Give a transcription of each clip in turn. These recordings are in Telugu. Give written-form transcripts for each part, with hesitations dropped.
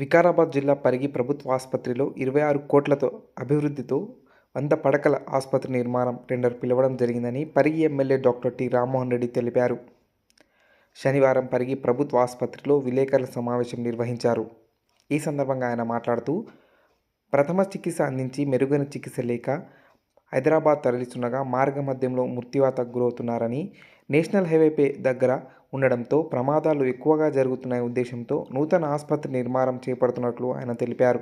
వికారాబాద్ జిల్లా పరిగి ప్రభుత్వ ఆసుపత్రిలో 26 కోట్లతో అభివృద్ధితో 100 పడకల ఆసుపత్రి నిర్మాణం టెండర్ పిలవడం జరిగిందని Parigi MLA doctor T Rammohan Reddy తెలిపారు. శనివారం పరిగి ప్రభుత్వ ఆసుపత్రిలో విలేకరుల సమావేశం నిర్వహించారు. ఈ సందర్భంగా ఆయన మాట్లాడుతూ, ప్రథమ చికిత్స అందించి మెరుగైన చికిత్స లేక హైదరాబాద్ తరలిస్తుండగా మార్గమధ్యంలో మృత్యువాతకు గురవుతున్నారని, నేషనల్ హైవేపై దగ్గర ఉండడంతో ప్రమాదాలు ఎక్కువగా జరుగుతున్న ఉద్దేశంతో నూతన ఆసుపత్రి నిర్మాణం చేపడుతున్నట్లు ఆయన తెలిపారు.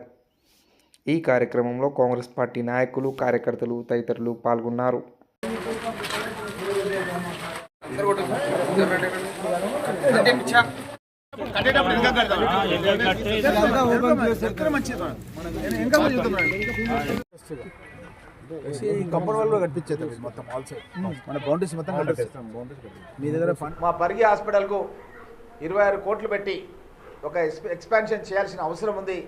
ఈ కార్యక్రమంలో కాంగ్రెస్ పార్టీ నాయకులు, కార్యకర్తలు తదితరులు పాల్గొన్నారు. కంపౌండ్ వాళ్ళు కట్టించేది మొత్తం ఆల్ సైడ్ మన బౌండరీస్ మొత్తం కట్టేస్తాం. మీ దగ్గర ఫండ్ మా పరిగి హాస్పిటల్కు 26 కోట్లు పెట్టి ఒక ఎక్స్పాన్షన్ చేయాల్సిన అవసరం ఉంది.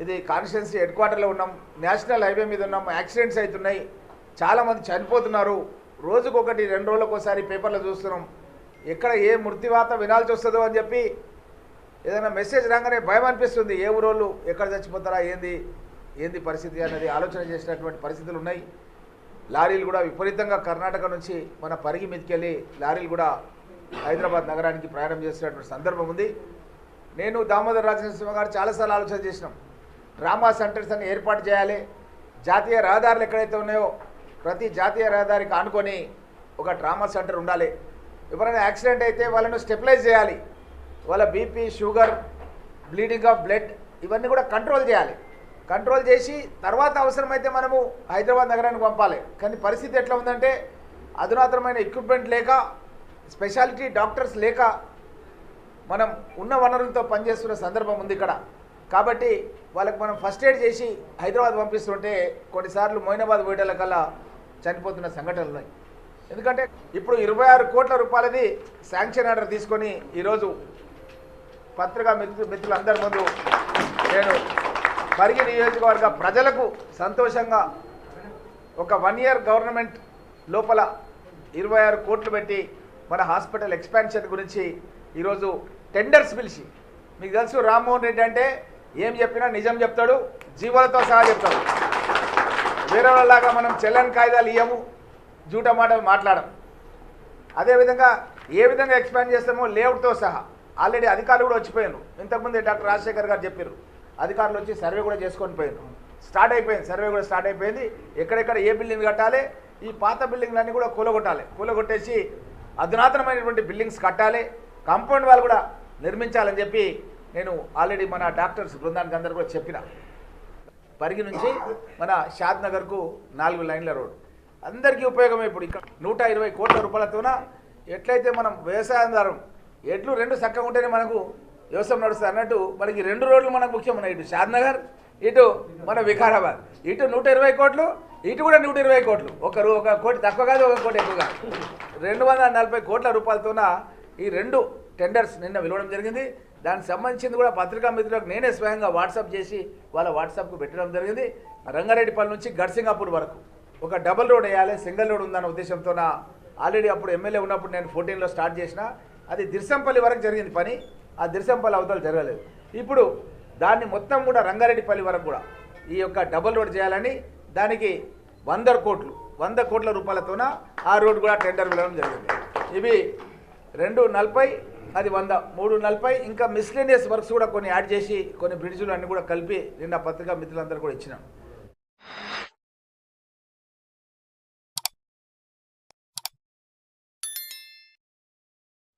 ఇది కాన్స్టిట్యున్సీ హెడ్ క్వార్టర్లో ఉన్నాం, నేషనల్ హైవే మీద ఉన్నాం, యాక్సిడెంట్స్ అవుతున్నాయి, చాలామంది చనిపోతున్నారు. రోజుకొకటి 2 రోజులకు ఒకసారి పేపర్లో చూస్తున్నాం. ఎక్కడ ఏ మృత్యువాత వినాల్సి వస్తుందో అని చెప్పి ఏదైనా మెసేజ్ రాగానే భయం అనిపిస్తుంది. ఏ ఊరోళ్ళు ఎక్కడ చచ్చిపోతారా, ఏంది పరిస్థితి అనేది ఆలోచన చేసినటువంటి పరిస్థితులు ఉన్నాయి. లారీలు కూడా విపరీతంగా కర్ణాటక నుంచి మన పరిగి మీదకెళ్ళి లారీలు కూడా హైదరాబాద్ నగరానికి ప్రయాణం చేస్తున్నటువంటి సందర్భం ఉంది. నేను దామోదర్ రాజనరసింహ గారు చాలాసార్లు ఆలోచన చేసినాం. ట్రామా సెంటర్స్ అని ఏర్పాటు చేయాలి. జాతీయ రహదారులు ఎక్కడైతే ఉన్నాయో ప్రతి జాతీయ రహదారికి ఆనుకొని ఒక ట్రామా సెంటర్ ఉండాలి. ఎవరైనా యాక్సిడెంట్ అయితే వాళ్ళను స్టెబిలైజ్ చేయాలి. వాళ్ళ BP, sugar, bleeding of blood ఇవన్నీ కూడా కంట్రోల్ చేయాలి. కంట్రోల్ చేసి తర్వాత అవసరమైతే మనము హైదరాబాద్ నగరానికి పంపాలి. కానీ పరిస్థితి ఎట్లా ఉందంటే అధునాతనమైన ఎక్విప్మెంట్ లేక, స్పెషాలిటీ డాక్టర్స్ లేక మనం ఉన్న వనరులతో పనిచేస్తున్న సందర్భం ఉంది ఇక్కడ. కాబట్టి వాళ్ళకి మనం ఫస్ట్ ఎయిడ్ చేసి హైదరాబాద్ పంపిస్తుంటే కొన్నిసార్లు మొయినాబాద్ పోయేటకల్లా చనిపోతున్న సంఘటనలు ఉన్నాయి. ఎందుకంటే ఇప్పుడు 26 కోట్ల రూపాయలది శాంక్షన్ ఆర్డర్ తీసుకొని ఈరోజు పత్రికా మిత్రులందరి ముందు నేను పరిగి నియోజకవర్గ ప్రజలకు సంతోషంగా ఒక 1 ఇయర్ గవర్నమెంట్ లోపల 26 కోట్లు పెట్టి మన హాస్పిటల్ ఎక్స్పాన్షన్ గురించి ఈరోజు టెండర్స్ పిలిచి, మీకు తెలుసు రామ్మోహన్ రెడ్డి అంటే ఏం చెప్పినా నిజం చెప్తాడు, జీవోలతో సహా చెప్తాడు. వేరే వాళ్ళలాగా మనం చెల్లని కాయిదాలు ఇయ్యము, జూట మాటలు మాట్లాడము. అదేవిధంగా ఏ విధంగా ఎక్స్పాండ్ చేస్తామో లేఅవుట్తో సహా ఆల్రెడీ అధికారులు కూడా వచ్చిపోయారు. ఇంతకుముందే డాక్టర్ రాజశేఖర్ గారు చెప్పారు. అధికారులు వచ్చి సర్వే కూడా చేసుకొని పోయారు. స్టార్ట్ అయిపోయింది, సర్వే కూడా స్టార్ట్ అయిపోయింది. ఎక్కడెక్కడ ఏ బిల్డింగ్ కట్టాలి, ఈ పాత బిల్డింగ్లన్నీ కూడా కూలగొట్టేసి అధునాతనమైనటువంటి బిల్డింగ్స్ కట్టాలి, కాంపౌండ్ వాళ్ళు కూడా నిర్మించాలని చెప్పి నేను ఆల్రెడీ మన డాక్టర్స్ బృందానికి అందరూ కూడా చెప్పిన. పరిగి నుంచి మన షాద్ నగర్కు 4 లైన్ల రోడ్ అందరికీ ఉపయోగమే. ఇప్పుడు ఇక్కడ 120 కోట్ల రూపాయలతోన ఎట్లయితే మనం వ్యవసాయదారం ఎట్లు 2 చక్కగా ఉంటేనే మనకు వ్యవసాయం నడుస్తుంది అన్నట్టు మనకి 2 రోడ్లు మనకు ముఖ్యం ఉన్నాయి. ఇటు షాద్ నగర్, ఇటు మన వికారాబాద్. ఇటు 120 కోట్లు, ఇటు కూడా 120 కోట్లు. ఒక కోటి తక్కువ కాదు, ఒక కోటి ఎక్కువ కాదు. 240 కోట్ల రూపాయలతోన ఈ 2 టెండర్స్ నిన్న పిలవడం జరిగింది. దానికి సంబంధించింది కూడా పత్రికా మిత్రులకు నేనే స్వయంగా వాట్సాప్ చేసి వాళ్ళ వాట్సాప్కు పెట్టడం జరిగింది. రంగారెడ్డిపల్లి నుంచి గడ్సింగాపూర్ వరకు ఒక డబుల్ రోడ్ వేయాలి, సింగిల్ రోడ్ ఉందన్న ఉద్దేశంతో ఆల్రెడీ అప్పుడు ఎమ్మెల్యే ఉన్నప్పుడు నేను 14లో స్టార్ట్ చేసిన. అది దిర్సంపల్లి వరకు జరిగింది పని. ఆ దిర్సంపల్లి అవతల జరగలేదు. ఇప్పుడు దాన్ని మొత్తం కూడా రంగారెడ్డిపల్లి వరకు కూడా ఈ యొక్క డబుల్ రోడ్ చేయాలని దానికి 100 కోట్ల రూపాయలతోన ఆ రోడ్ కూడా టెండర్ వెళ్ళడం జరిగింది. ఇవి 240, అది 100, 340, ఇంకా మిస్లేనియస్ వర్క్స్ కూడా కొన్ని యాడ్ చేసి కొన్ని బ్రిడ్జ్లు అన్నీ కూడా కలిపి నిన్న పత్రికా మిత్రులందరూ కూడా ఇచ్చినాం.